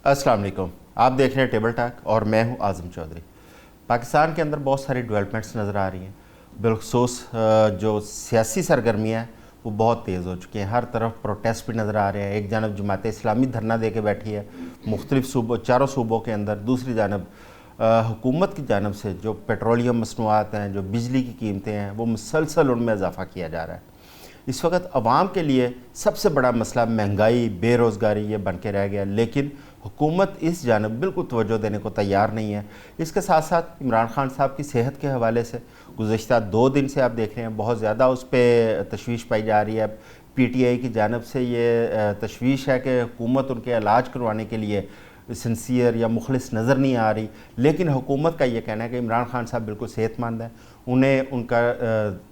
السلام علیکم، آپ دیکھ رہے ہیں ٹیبل ٹاک اور میں ہوں اعظم چودھری۔ پاکستان کے اندر بہت ساری ڈیولپمنٹس نظر آ رہی ہیں، بالخصوص جو سیاسی سرگرمیاں ہیں وہ بہت تیز ہو چکی ہیں۔ ہر طرف پروٹیسٹ بھی نظر آ رہے ہیں۔ ایک جانب جماعت اسلامی دھرنا دے کے بیٹھی ہے مختلف صوبوں، چاروں صوبوں کے اندر، دوسری جانب حکومت کی جانب سے جو پیٹرولیم مصنوعات ہیں، جو بجلی کی قیمتیں ہیں، وہ مسلسل ان میں اضافہ کیا جا رہا ہے۔ اس وقت عوام کے لیے سب سے بڑا مسئلہ مہنگائی، بے روزگاری یہ بن کے رہ گیا، لیکن حکومت اس جانب بالکل توجہ دینے کو تیار نہیں ہے۔ اس کے ساتھ ساتھ عمران خان صاحب کی صحت کے حوالے سے گزشتہ 2 دن سے آپ دیکھ رہے ہیں بہت زیادہ اس پہ تشویش پائی جا رہی ہے۔ پی ٹی آئی کی جانب سے یہ تشویش ہے کہ حکومت ان کے علاج کروانے کے لیے سنسیئر یا مخلص نظر نہیں آ رہی، لیکن حکومت کا یہ کہنا ہے کہ عمران خان صاحب بالکل صحت مند ہیں۔ انہیں ان کا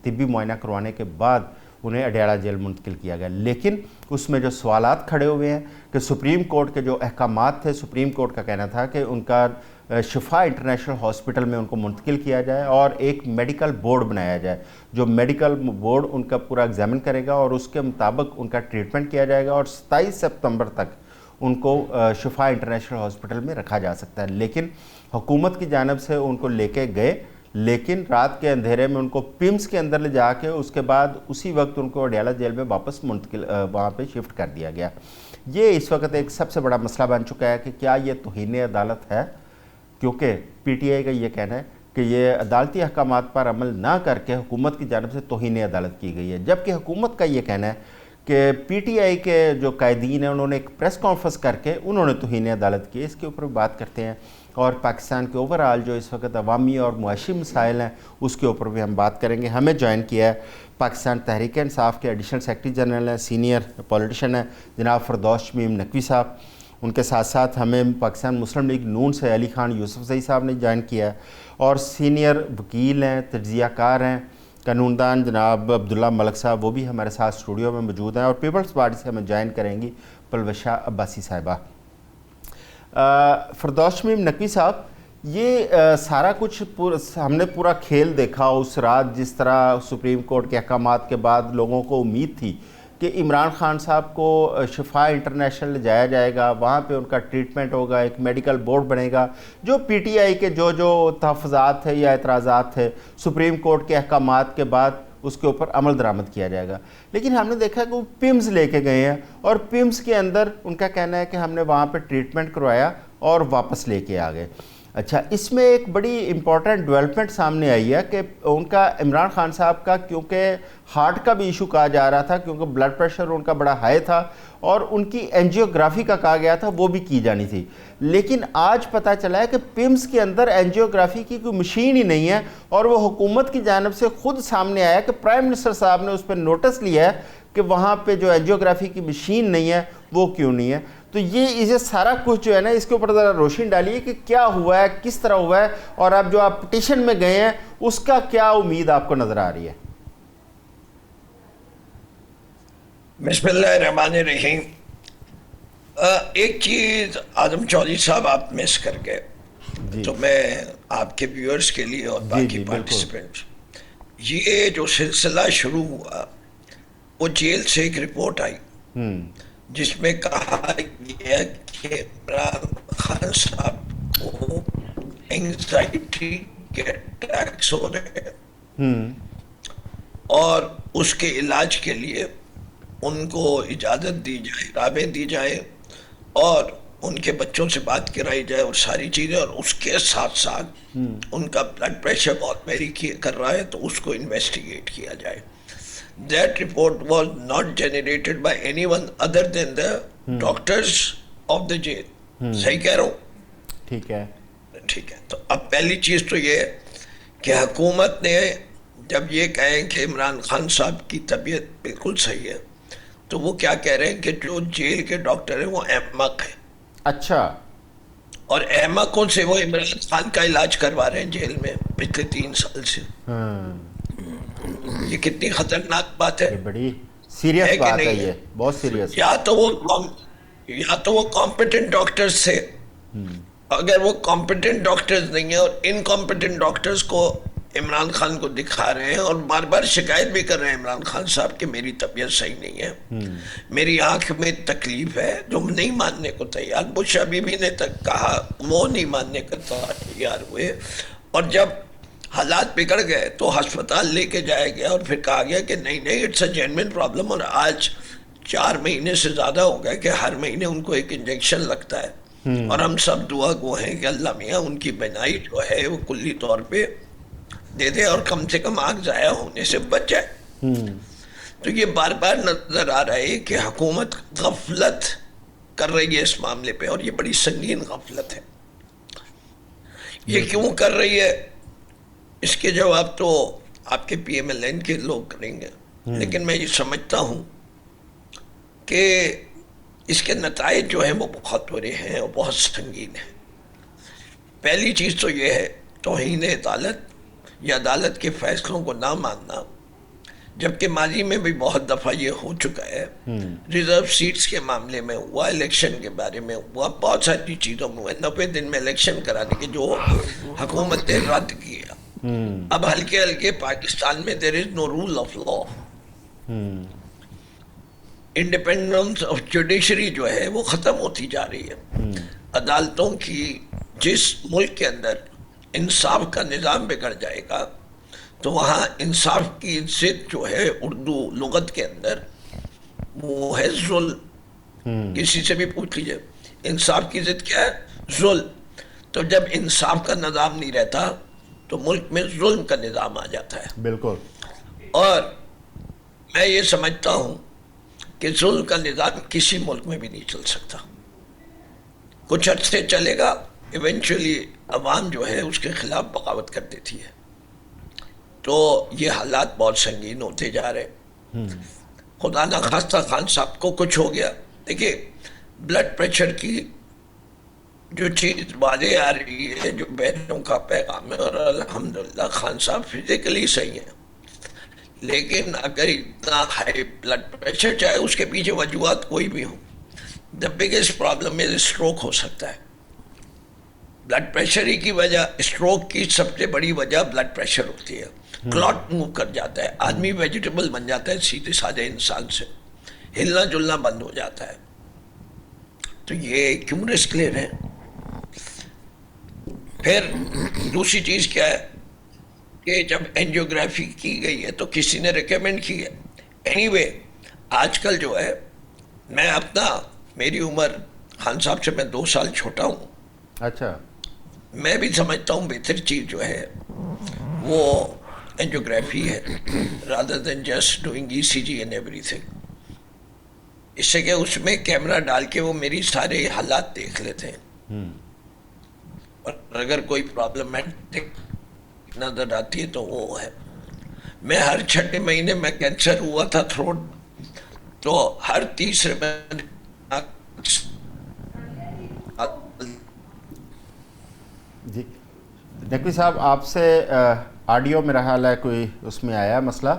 طبی معائنہ کروانے کے بعد انہیں اڈیالہ جیل منتقل کیا گیا، لیکن اس میں جو سوالات کھڑے ہوئے ہیں کہ سپریم کورٹ کے جو احکامات تھے، سپریم کورٹ کا کہنا تھا کہ ان کا شفا انٹرنیشنل ہاسپٹل میں ان کو منتقل کیا جائے اور ایک میڈیکل بورڈ بنایا جائے، جو میڈیکل بورڈ ان کا پورا ایگزامن کرے گا اور اس کے مطابق ان کا ٹریٹمنٹ کیا جائے گا، اور 27 سپتمبر تک ان کو شفا انٹرنیشنل ہاسپٹل میں رکھا جا سکتا ہے۔ لیکن حکومت کی جانب سے ان کو لے کے گئے، لیکن رات کے اندھیرے میں ان کو پیمز کے اندر لے جا کے اس کے بعد اسی وقت ان کو اڈیالہ جیل میں واپس منتقل وہاں پہ شفٹ کر دیا گیا۔ یہ اس وقت ایک سب سے بڑا مسئلہ بن چکا ہے کہ کیا یہ توہین عدالت ہے، کیونکہ پی ٹی آئی کا یہ کہنا ہے کہ یہ عدالتی احکامات پر عمل نہ کر کے حکومت کی جانب سے توہین عدالت کی گئی ہے، جبکہ حکومت کا یہ کہنا ہے کہ پی ٹی آئی کے جو قائدین ہیں انہوں نے ایک پریس کانفرنس کر کے انہوں نے توہین عدالت کی۔ اس کے اوپر بات کرتے ہیں اور پاکستان کے اوورآل جو اس وقت عوامی اور معاشی مسائل ہیں اس کے اوپر بھی ہم بات کریں گے۔ ہمیں جوائن کیا ہے پاکستان تحریک انصاف کے ایڈیشنل سیکرٹری جنرل ہیں، سینئر پولیٹیشن ہیں جناب فردوس شمیم نقوی صاحب۔ ان کے ساتھ ساتھ ہمیں پاکستان مسلم لیگ نون سے علی خان یوسف زئی صاحب نے جوائن کیا ہے، اور سینئر وکیل ہیں، تجزیہ کار ہیں، قانون دان جناب عبداللہ ملک صاحب، وہ بھی ہمارے ساتھ اسٹوڈیو میں موجود ہیں، اور پیپلز پارٹی سے ہمیں جوائن کریں گی پلوشہ عباسی صاحبہ۔ فردوس شمیم نقوی صاحب، یہ سارا کچھ ہم نے پورا کھیل دیکھا اس رات، جس طرح سپریم کورٹ کے احکامات کے بعد لوگوں کو امید تھی کہ عمران خان صاحب کو شفا انٹرنیشنل لے جایا جائے گا، وہاں پہ ان کا ٹریٹمنٹ ہوگا، ایک میڈیکل بورڈ بنے گا، جو پی ٹی آئی کے جو تحفظات تھے یا اعتراضات تھے سپریم کورٹ کے احکامات کے بعد اس کے اوپر عمل درآمد کیا جائے گا۔ لیکن ہم نے دیکھا کہ وہ پیمز لے کے گئے ہیں، اور پیمز کے اندر ان کا کہنا ہے کہ ہم نے وہاں پہ ٹریٹمنٹ کروایا اور واپس لے کے آ گئے۔ اچھا، اس میں ایک بڑی امپورٹنٹ ڈیولپمنٹ سامنے آئی ہے کہ ان کا عمران خان صاحب کا کیونکہ ہارٹ کا بھی ایشو کہا جا رہا تھا، کیونکہ بلڈ پریشر ان کا بڑا ہائی تھا، اور ان کی اینجیوگرافی کا کہا گیا تھا وہ بھی کی جانی تھی، لیکن آج پتہ چلا ہے کہ پیمز کے اندر اینجیوگرافی کی کوئی مشین ہی نہیں ہے، اور وہ حکومت کی جانب سے خود سامنے آیا کہ پرائم منسٹر صاحب نے اس پہ نوٹس لیا ہے کہ وہاں پہ جو اینجیوگرافی کی مشین نہیں ہے وہ کیوں نہیں ہے۔ تو یہ سارا کچھ جو ہے نا، اس کے اوپر ذرا روشنی ڈالیے کہ کیا ہوا ہے، کس طرح ہوا ہے، اور اب جو آپ پٹیشن میں گئے ہیں اس کا کیا امید آپ کو نظر آ رہی ہے؟ بسم اللہ الرحمن الرحیم۔ ایک چیز اعظم چودھری صاحب آپ مس کر گئے، تو میں آپ کے ویورز کے لیے اور باقی پارٹیسپینٹس، یہ جو سلسلہ شروع ہوا وہ جیل سے ایک رپورٹ آئی جس میں کہا گیا کہ عمران خان صاحب کو اینگزائٹی کے اٹیکس ہو رہے ہیں، اور اس کے علاج کے لیے ان کو اجازت دی جائے، رابع دی جائے، اور ان کے بچوں سے بات کرائی جائے اور ساری چیزیں، اور اس کے ساتھ ساتھ ان کا بلڈ پریشر بہت میری کر رہا ہے تو اس کو انویسٹیگیٹ کیا جائے۔ That report was not generated by anyone other than the doctors of the jail. صحیح کہہ رہا ہوں؟ ٹھیک ہے، ٹھیک ہے۔ تو اب پہلی چیز تو یہ کہ حکومت نے جب یہ کہیں کہ عمران خان صاحب کی طبیعت بالکل صحیح ہے، تو وہ کیا کہہ رہے ہیں کہ جو جیل کے ڈاکٹر ہیں وہ احمق ہیں۔ اچھا، اور احمقوں سے وہ عمران خان کا علاج کروا رہے ہیں جیل میں پچھلے 3 سال سے۔ یہ کتنی خطرناک بات ہے، یہ بڑی سیریس بات ہے، یہ بہت سیریس۔ یا تو وہ کمپیٹنٹ ڈاکٹرز تھے، اگر وہ کمپیٹنٹ ڈاکٹرز نہیں ہیں اور انکمپیٹنٹ ڈاکٹرز کو عمران خان کو دکھا رہے ہیں اور بار بار شکایت بھی کر رہے ہیں عمران خان صاحب کہ میری طبیعت صحیح نہیں ہے، میری آنکھ میں تکلیف ہے، جو نہیں ماننے کو تیار. بش ابھی بھی نے تک کہا وہ نہیں ماننے کا تیار ہوئے، اور جب حالات بگڑ گئے تو ہسپتال لے کے جایا گیا اور پھر کہا گیا کہ نہیں نہیں اٹس اے جینوین پرابلم. اور آج 4 مہینے سے زیادہ ہو گئے کہ ہر مہینے ان کو ایک انجیکشن لگتا ہے، اور ہم سب دعا گو ہیں کہ اللہ میاں ان کی بینائی جو ہے وہ کلی طور پہ دے دے اور کم سے کم آنکھ ضائع ہونے سے بچ جائے. تو یہ بار بار نظر آ رہا ہے کہ حکومت غفلت کر رہی ہے اس معاملے پہ، اور یہ بڑی سنگین غفلت ہے. یہ کیوں کر رہی ہے اس کے جواب تو آپ کے پی ایم ایل این کے لوگ کریں گے، لیکن میں یہ سمجھتا ہوں کہ اس کے نتائج جو ہیں وہ بہت برے ہیں اور بہت سنگین ہیں. پہلی چیز تو یہ ہے توہین عدالت یا عدالت کے فیصلوں کو نہ ماننا، جبکہ ماضی میں بھی بہت دفعہ یہ ہو چکا ہے. ریزرو سیٹس کے معاملے میں ہوا، الیکشن کے بارے میں ہوا، بہت ساری چیزوں میں ہوا. 90 دن میں الیکشن کرانے کے جو حکومت نے رد کیا. اب ہلکے ہلکے پاکستان میں there is no rule of law. Independence of judiciary جو ہے وہ ختم ہوتی جا رہی ہے. عدالتوں کی جس ملک کے اندر انصاف کا نظام بگڑ جائے گا تو وہاں انصاف کی عزت جو ہے اردو لغت کے اندر وہ ہے ظلم. کسی سے بھی پوچھ لیجئے انصاف کی عزت کیا ہے؟ ظلم. تو جب انصاف کا نظام نہیں رہتا تو ملک میں ظلم کا نظام آ جاتا ہے. بالکل. اور میں یہ سمجھتا ہوں کہ ظلم کا نظام کسی ملک میں بھی نہیں چل سکتا. کچھ عرصے چلے گا، ایونچولی عوام جو ہے اس کے خلاف بغاوت کر دیتی ہے. تو یہ حالات بہت سنگین ہوتے جا رہے. خدا نخواستہ خان صاحب کو کچھ ہو گیا، دیکھیے بلڈ پریشر کی جو چیز واضح آ رہی ہے، جو بہنوں کا پیغام ہے، اور الحمدللہ خان صاحب فزیکلی صحیح ہیں، لیکن اگر اتنا ہائی بلڈ پریشر، چاہے اس کے پیچھے وجوہات کوئی بھی ہوں، the biggest problem is stroke ہو سکتا ہے. بلڈ پریشر ہی کی وجہ، اسٹروک کی سب سے بڑی وجہ بلڈ پریشر ہوتی ہے. کلاٹ موو کر جاتا ہے، آدمی ویجیٹیبل بن جاتا ہے سیدھے سادھے انسان سے، ہلنا جلنا بند ہو جاتا ہے. تو یہ کیوں رسک لے رہے ہیں؟ پھر دوسری چیز کیا ہے کہ جب اینجیوگرافی کی گئی ہے تو کسی نے ریکمینڈ کی ہے. اینی وے آج کل جو ہے، میں اپنا، میری عمر خان صاحب سے میں 2 سال چھوٹا ہوں. اچھا. میں بھی سمجھتا ہوں بہتر چیز جو ہے وہ اینجیوگرافی ہے rather than just doing ECG and everything. اس سے کہ اس میں کیمرہ ڈال کے وہ میری سارے حالات دیکھ لیتے ہیں، اور اگر کوئی پرابلمٹک نظر آتی ہے تو وہ ہے. میں ہر 6 مہینے میں کینسر ہوا تھا تھروٹ، تو ہر تیسرے میں جی نقوی صاحب، آپ سے آڈیو میرا خیال ہے کوئی اس میں آیا مسئلہ،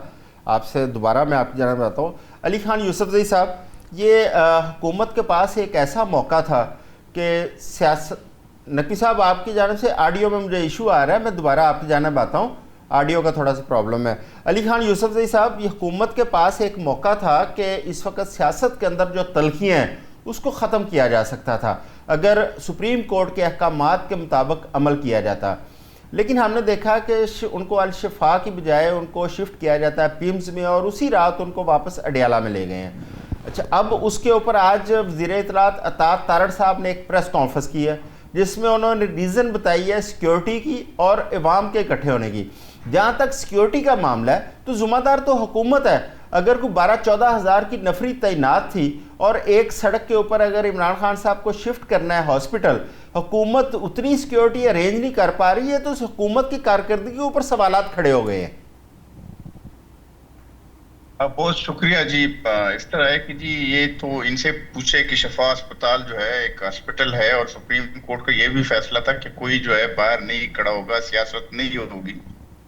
آپ سے دوبارہ میں آپ کی جانب بتاتا ہوں. علی خان یوسف زئی صاحب، یہ حکومت کے پاس ایک ایسا موقع تھا کہ سیاست، نقوی صاحب آپ کی جانب سے آڈیو میں مجھے ایشو آ رہا ہے، میں دوبارہ آپ کی جانب آتا ہوں، آڈیو کا تھوڑا سا پرابلم ہے. علی خان یوسف زئی صاحب، یہ حکومت کے پاس ایک موقع تھا کہ اس وقت سیاست کے اندر جو تلخیاں ہیں اس کو ختم کیا جا سکتا تھا اگر سپریم کورٹ کے احکامات کے مطابق عمل کیا جاتا. لیکن ہم نے دیکھا کہ ان کو الشفا کی بجائے ان کو شفٹ کیا جاتا ہے پیمز میں، اور اسی رات ان کو واپس اڈیالہ میں لے گئے ہیں. اچھا، اب اس کے اوپر آج وزیر اطلاعات عطاء تارڑ صاحب نے ایک پریس کانفرنس کی ہے جس میں انہوں نے ریزن بتائی ہے سیکیورٹی کی اور عوام کے اکٹھے ہونے کی. جہاں تک سیکیورٹی کا معاملہ ہے تو ذمہ دار تو حکومت ہے. اگر کوئی 12-14 ہزار کی نفری تعینات تھی اور ایک سڑک کے اوپر اگر عمران خان صاحب کو شفٹ کرنا ہے ہاسپٹل، حکومت اتنی سیکیورٹی ارینج نہیں کر پا رہی ہے، تو اس حکومت کی کارکردگی کے اوپر سوالات کھڑے ہو گئے ہیں. بہت شکریہ جی. اس طرح ہے کہ جی یہ تو ان سے پوچھے کہ شفا اسپتال جو ہے ایک ہاسپٹل ہے، اور سپریم کورٹ کا یہ بھی فیصلہ تھا کہ کوئی جو ہے باہر نہیں کھڑا ہوگا، سیاست نہیں ہوگی.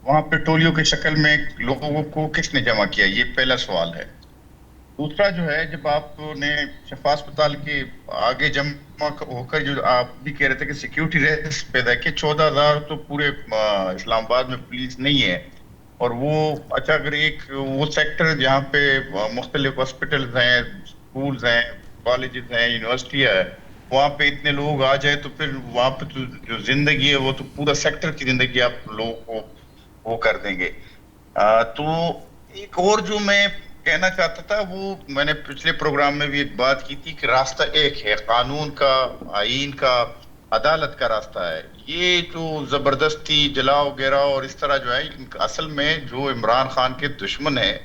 وہاں پیٹرولیو کی شکل میں لوگوں کو کس نے جمع کیا؟ یہ پہلا سوال ہے. دوسرا جو ہے جب آپ نے شفا اسپتال کے آگے جمع ہو کر جو آپ بھی کہہ رہے تھے کہ سیکیورٹی رسک پیدا کی 14,000 تو پورے اسلام آباد میں پولیس نہیں ہے، اور وہ اچھا اگر ایک وہ سیکٹر جہاں پہ مختلف ہاسپٹلز ہیں، اسکولز ہیں، کالجز ہیں، یونیورسٹیاں ہے، وہاں پہ اتنے لوگ آ جائے تو پھر وہاں پہ تو جو زندگی ہے وہ تو پورا سیکٹر کی زندگی آپ لوگوں کو وہ کر دیں گے۔ تو ایک اور جو میں کہنا چاہتا تھا، وہ میں نے پچھلے پروگرام میں بھی ایک بات کی تھی کہ راستہ ایک ہے، قانون کا، آئین کا، عدالت کا راستہ ہے۔ یہ جو زبردستی جلاؤ وغیرہ اور اس طرح جو ہے، اصل میں جو عمران خان کے دشمن ہیں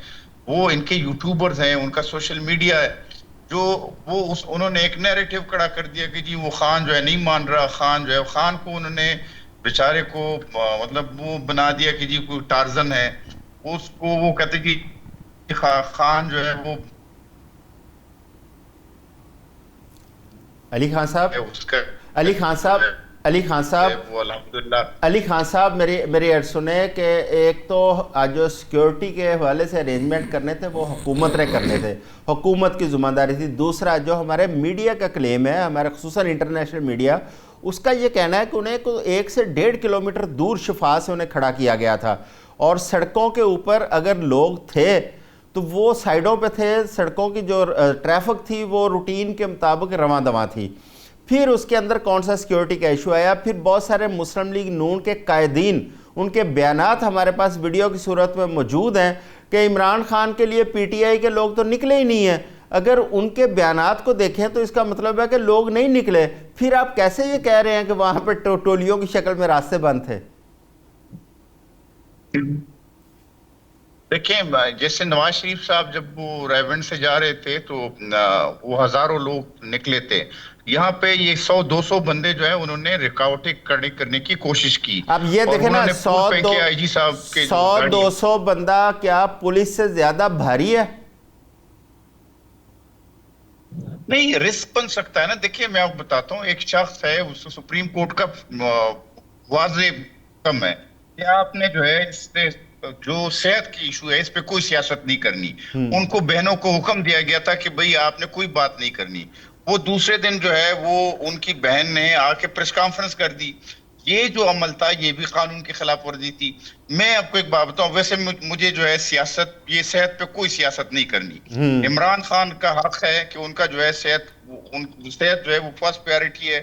وہ ان کے یوٹیوبرز ہیں، ان کا سوشل میڈیا ہے، جو وہ انہوں نے ایک نیریٹو کھڑا کر دیا کہ جی وہ خان جو ہے نہیں مان رہا، خان جو ہے، خان کو انہوں نے بیچارے کو مطلب وہ بنا دیا کہ جی کوئی ٹارزن ہے، اس کو وہ کہتے کہ خان جو ہے وہ علی خان صاحب، اس کا علی خان صاحب، علی خان صاحب، وہ الحمدللہ علی خان صاحب میری عرض سنیں کہ ایک تو جو سیکیورٹی کے حوالے سے ارینجمنٹ کرنے تھے وہ حکومت نے کرنے تھے، حکومت کی ذمہ داری تھی۔ دوسرا جو ہمارے میڈیا کا کلیم ہے، ہمارے خصوصاً انٹرنیشنل میڈیا، اس کا یہ کہنا ہے کہ انہیں 1 سے 1.5 کلومیٹر دور شفا سے انہیں کھڑا کیا گیا تھا، اور سڑکوں کے اوپر اگر لوگ تھے تو وہ سائیڈوں پہ تھے، سڑکوں کی جو ٹریفک تھی وہ روٹین کے مطابق رواں دواں تھی۔ پھر اس کے اندر کون سا سیکیورٹی کا ایشو آیا؟ پھر بہت سارے مسلم لیگ نون کے قائدین، ان کے بیانات ہمارے پاس ویڈیو کی صورت میں موجود ہیں کہ عمران خان کے لیے پی ٹی آئی کے لوگ تو نکلے ہی نہیں ہیں۔ اگر ان کے بیانات کو دیکھیں تو اس کا مطلب ہے کہ لوگ نہیں نکلے، پھر آپ کیسے یہ کہہ رہے ہیں کہ وہاں پہ ٹولیوں کی شکل میں راستے بند تھے؟ دیکھیں، جیسے نواز شریف صاحب جب وہ ریونڈ سے جا رہے تھے تو وہ ہزاروں لوگ نکلے تھے، یہاں پہ یہ 100-200 بندے جو ہے انہوں نے رکاوٹیں کھڑی کرنے کی کوشش کی۔ اب یہ دیکھیں نا، 100-200 بندہ کیا پولیس سے زیادہ بھاری ہے؟ نہیں، رسک بن سکتا ہے نا۔ دیکھیے میں آپ بتاتا ہوں، ایک شخص ہے، اس سپریم کورٹ کا واضح حکم ہے کہ آپ نے جو ہے اس سے جو صحت کی ایشو ہے اس پہ کوئی سیاست نہیں کرنی۔ ان کو بہنوں کو حکم دیا گیا تھا کہ بھئی آپ نے کوئی بات نہیں کرنی، وہ دوسرے دن جو ہے وہ ان کی بہن نے آ کے پریس کانفرنس کر دی۔ یہ جو عمل تھا یہ بھی قانون کی خلاف ورزی تھی۔ میں آپ کو ایک بات بتاؤں، ویسے مجھے جو ہے سیاست، یہ صحت پہ کوئی سیاست نہیں کرنی۔ عمران خان کا حق ہے کہ ان کا جو ہے صحت جو ہے وہ فرسٹ پریارٹی ہے،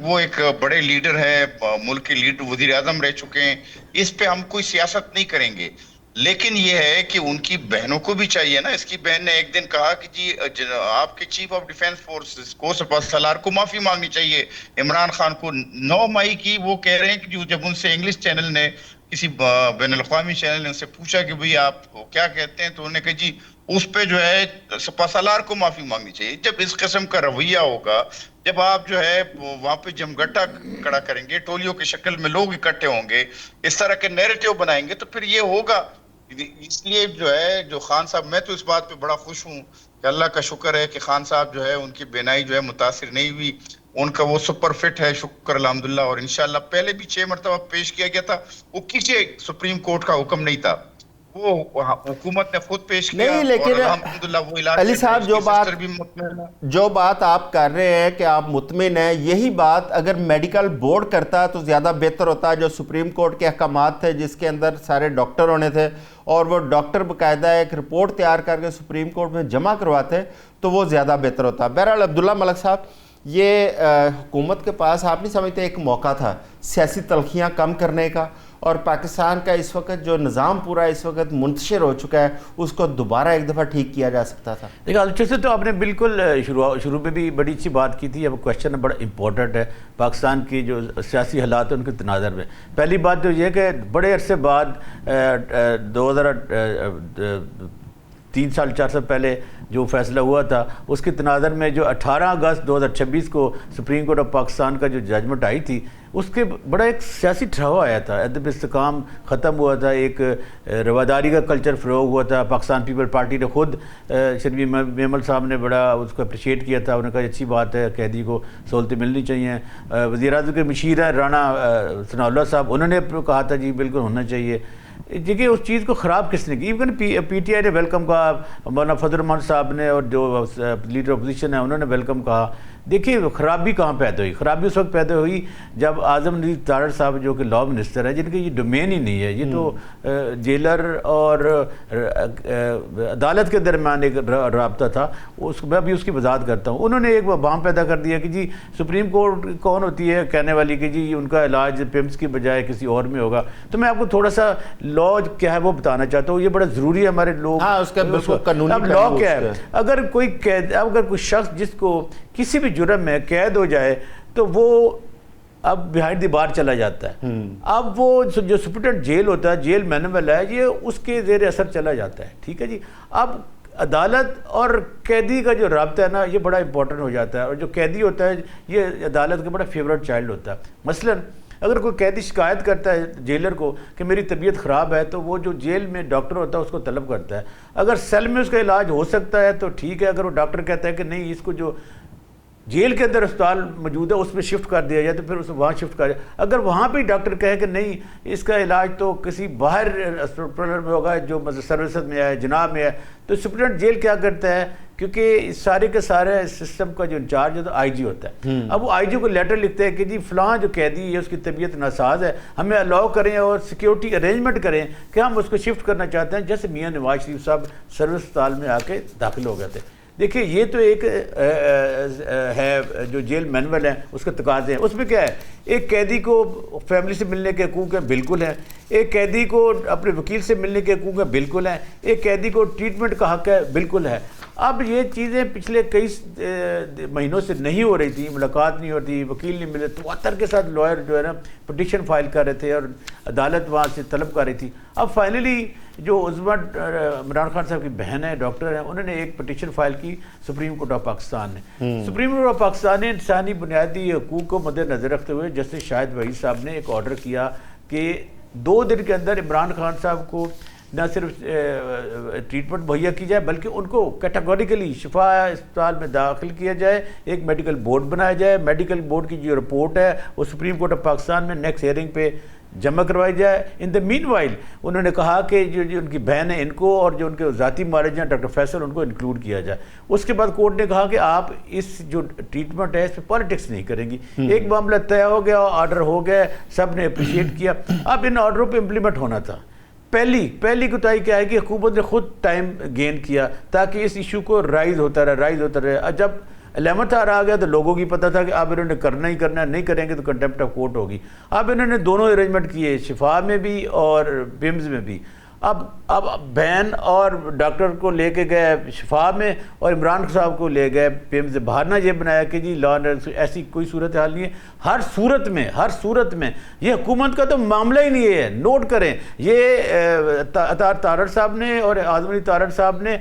وہ ایک بڑے لیڈر ہے، ملک کے لیڈر، وزیر اعظم رہ چکے ہیں، اس پہ ہم کوئی سیاست نہیں کریں گے۔ لیکن یہ ہے کہ ان کی بہنوں کو بھی چاہیے نا۔ اس کی بہن نے ایک دن کہا کہ جی آپ کے چیف آف ڈیفنس فورسز کو سپہ سالار کو معافی مانگنی چاہیے عمران خان کو۔ 9 مئی کی وہ کہہ رہے ہیں کہ جب ان سے انگلش چینل نے، کسی بین الاقوامی چینل نے ان سے پوچھا کہ بھئی آپ کیا کہتے ہیں، تو انہوں نے کہا جی اس پہ جو ہے سپہ سالار کو معافی مانگنی چاہیے۔ جب اس قسم کا رویہ ہوگا، جب آپ جو ہے وہاں پہ جمگٹا کھڑا کریں گے، ٹولیوں کی شکل میں لوگ اکٹھے ہوں گے، اس طرح کے نیریٹو بنائیں گے، تو پھر یہ ہوگا۔ اس لیے جو ہے جو خان صاحب، میں تو اس بات پہ بڑا خوش ہوں کہ اللہ کا شکر ہے کہ خان صاحب جو ہے ان کی بینائی جو ہے متاثر نہیں ہوئی، ان کا وہ سپر فٹ ہے، شکر الحمدللہ۔ اور انشاءاللہ پہلے بھی 6 مرتبہ پیش کیا گیا تھا، وہ کسی سپریم کورٹ کا حکم نہیں تھا، وہ حکومت نے خود پیش کیا۔ نہیں، لیکن الحمدللہ وہ علاج علی صاحب جو بات آپ کر رہے ہیں کہ آپ مطمئن ہیں، یہی بات اگر میڈیکل بورڈ کرتا تو زیادہ بہتر ہوتا۔ جو سپریم کورٹ کے احکامات تھے جس کے اندر سارے ڈاکٹر ہونے تھے، اور وہ ڈاکٹر باقاعدہ ایک رپورٹ تیار کر کے سپریم کورٹ میں جمع کرواتے تو وہ زیادہ بہتر ہوتا۔ بہرحال عبداللہ ملک صاحب، یہ حکومت کے پاس آپ نہیں سمجھتے ایک موقع تھا سیاسی تلخیاں کم کرنے کا، اور پاکستان کا اس وقت جو نظام پورا اس وقت منتشر ہو چکا ہے اس کو دوبارہ ایک دفعہ ٹھیک کیا جا سکتا تھا؟ دیکھا، اچھے سے تو آپ نے بالکل شروع میں بھی بڑی اچھی بات کی تھی۔ اب کوشچن بڑا امپورٹنٹ ہے پاکستان کی جو سیاسی حالات ہیں ان کے تناظر میں۔ پہلی بات تو یہ کہ بڑے عرصے بعد 3 سال 4 سال پہلے جو فیصلہ ہوا تھا اس کے تناظر میں جو 18 اگست 2026 کو سپریم کورٹ آف پاکستان کا جو ججمنٹ آئی تھی، اس کے بڑا ایک سیاسی ٹھہراؤ آیا تھا، ادب استحکام ختم ہوا تھا، ایک رواداری کا کلچر فروغ ہوا تھا۔ پاکستان پیپل پارٹی نے خود شرمی میمل صاحب نے بڑا اس کو اپریشیٹ کیا تھا، انہوں نے کہا اچھی بات ہے، قیدی کو سہولتیں ملنی چاہیے۔ وزیر اعظم کے مشیر ہیں رانا ثناء اللہ صاحب، انہوں نے کہا تھا جی بالکل ہونا چاہیے۔ دیکھیے اس چیز کو خراب کس نے کی؟ ایون پی ٹی آئی نے ویلکم کہا، مولانا فضل الرحمان صاحب نے اور جو لیڈر اپوزیشن ہے انہوں نے ویلکم کہا. دیکھیے خرابی کہاں پیدا ہوئی؟ خرابی اس وقت پیدا ہوئی جب اعظم ندیم تارڑ صاحب جو کہ لاء منسٹر ہے، جن کے یہ ڈومین ہی نہیں ہے، یہ تو جیلر اور عدالت کے درمیان ایک رابطہ تھا. میں بھی اس کی وضاحت کرتا ہوں. انہوں نے ایک وہم پیدا کر دیا کہ جی سپریم کورٹ کون ہوتی ہے کہنے والی کہ جی ان کا علاج پیمس کی بجائے کسی اور میں ہوگا. تو میں آپ کو تھوڑا سا لاء کیا ہے وہ بتانا چاہتا ہوں، یہ بڑا ضروری ہے ہمارے لوگ. اب لاء کیا ہے؟ اگر کوئی شخص جس کو کسی بھی جرم میں قید ہو جائے تو وہ اب بیہائنڈ دی بار چلا جاتا ہے. اب وہ جو سپرنٹینڈنٹ جیل ہوتا ہے، جیل مینول ہے، یہ اس کے زیر اثر چلا جاتا ہے. ٹھیک ہے جی. اب عدالت اور قیدی کا جو رابطہ ہے نا یہ بڑا امپورٹنٹ ہو جاتا ہے، اور جو قیدی ہوتا ہے یہ عدالت کا بڑا فیوریٹ چائلڈ ہوتا ہے. مثلاً اگر کوئی قیدی شکایت کرتا ہے جیلر کو کہ میری طبیعت خراب ہے، تو وہ جو جیل میں ڈاکٹر ہوتا ہے اس کو طلب کرتا ہے. اگر سیل میں اس کا علاج ہو سکتا ہے تو ٹھیک ہے، اگر وہ ڈاکٹر کہتا ہے کہ نہیں اس کو جو جیل کے اندر اسپتال موجود ہے اس میں شفٹ کر دیا جائے تو پھر اسے وہاں شفٹ کر جائے. اگر وہاں پہ ڈاکٹر کہے کہ نہیں اس کا علاج تو کسی باہر اسپتال میں ہوگا جو سروسز میں ہے، جناب میں ہے، تو سپرنٹینڈنٹ جیل کیا کرتا ہے؟ کیونکہ سارے کے سارے سسٹم کا جو انچارج ہے تو آئی جی ہوتا ہے. اب وہ آئی جی کو لیٹر لکھتے ہیں کہ جی فلاں جو قیدی ہے اس کی طبیعت ناساز ہے، ہمیں الاؤ کریں اور سیکیورٹی ارینجمنٹ کریں کہ ہم اس کو شفٹ کرنا چاہتے ہیں. جیسے میاں نواز شریف صاحب سروس اسپتال میں آ کے داخل ہو گئے تھے. دیکھیے یہ تو ایک ہے جو جیل مینول ہے اس کے تقاضے ہیں. اس میں کیا ہے؟ ایک قیدی کو فیملی سے ملنے کے حقوق ہیں، بالکل ہیں. ایک قیدی کو اپنے وکیل سے ملنے کے حقوق ہیں، بالکل ہیں. ایک قیدی کو ٹریٹمنٹ کا حق ہے، بالکل ہے. اب یہ چیزیں پچھلے کئی مہینوں سے نہیں ہو رہی تھی، ملاقات نہیں ہوتی، وکیل نہیں ملے، تواتر کے ساتھ لائر جو ہے نا پٹیشن فائل کر رہے تھے اور عدالت وہاں سے طلب کر رہی تھی. اب فائنلی جو عظمیٰ عمران خان صاحب کی بہن ہے، ڈاکٹر ہیں، انہوں نے ایک پٹیشن فائل کی سپریم کورٹ آف پاکستان نے. سپریم کورٹ آف پاکستان نے انسانی بنیادی حقوق کو مد نظر رکھتے ہوئے جسٹس شاہد وحید صاحب نے ایک آرڈر کیا کہ 2 دن کے اندر عمران خان صاحب کو نہ صرف ٹریٹمنٹ مہیا کی جائے بلکہ ان کو کیٹاگوریکلی شفا اسپتال میں داخل کیا جائے، ایک میڈیکل بورڈ بنایا جائے. میڈیکل بورڈ کی جو رپورٹ ہے وہ سپریم کورٹ آف پاکستان میں نیکسٹ ہیئرنگ پہ جمع کروائی جائے. ان دا مین وائل انہوں نے کہا کہ جو ان کی بہن ہے ان کو اور جو ان کے ذاتی معالج ہیں ڈاکٹر فیصل ان کو انکلوڈ کیا جائے. اس کے بعد کورٹ نے کہا کہ آپ اس جو ٹریٹمنٹ ہے اس پہ پالیٹکس نہیں کریں گی. ایک معاملہ طے ہو گیا، آرڈر ہو گیا، سب نے اپریشیٹ کیا. اب ان آرڈروں پہ امپلیمنٹ ہونا تھا. پہلی کوتاہی کیا ہے کہ حکومت نے خود ٹائم گین کیا تاکہ اس ایشو کو رائز ہوتا رہے. جب 11th آور آ گیا تو لوگوں کی پتہ تھا کہ اب انہوں نے کرنا ہی کرنا ہے، نہیں کریں گے تو کنٹیمپٹ آف کورٹ ہوگی. اب انہوں نے دونوں ارینجمنٹ کیے، شفا میں بھی اور بیمز میں بھی. اب بہن اور ڈاکٹر کو لے کے گئے شفا میں اور عمران صاحب کو لے گئے پیمز سے. باہر نہ یہ بنایا کہ جی لا ایسی کوئی صورتحال نہیں ہے. ہر صورت میں یہ حکومت کا تو معاملہ ہی نہیں ہے. نوٹ کریں، یہ تارڑ صاحب نے اور اعظم ندیم تارڑ صاحب نے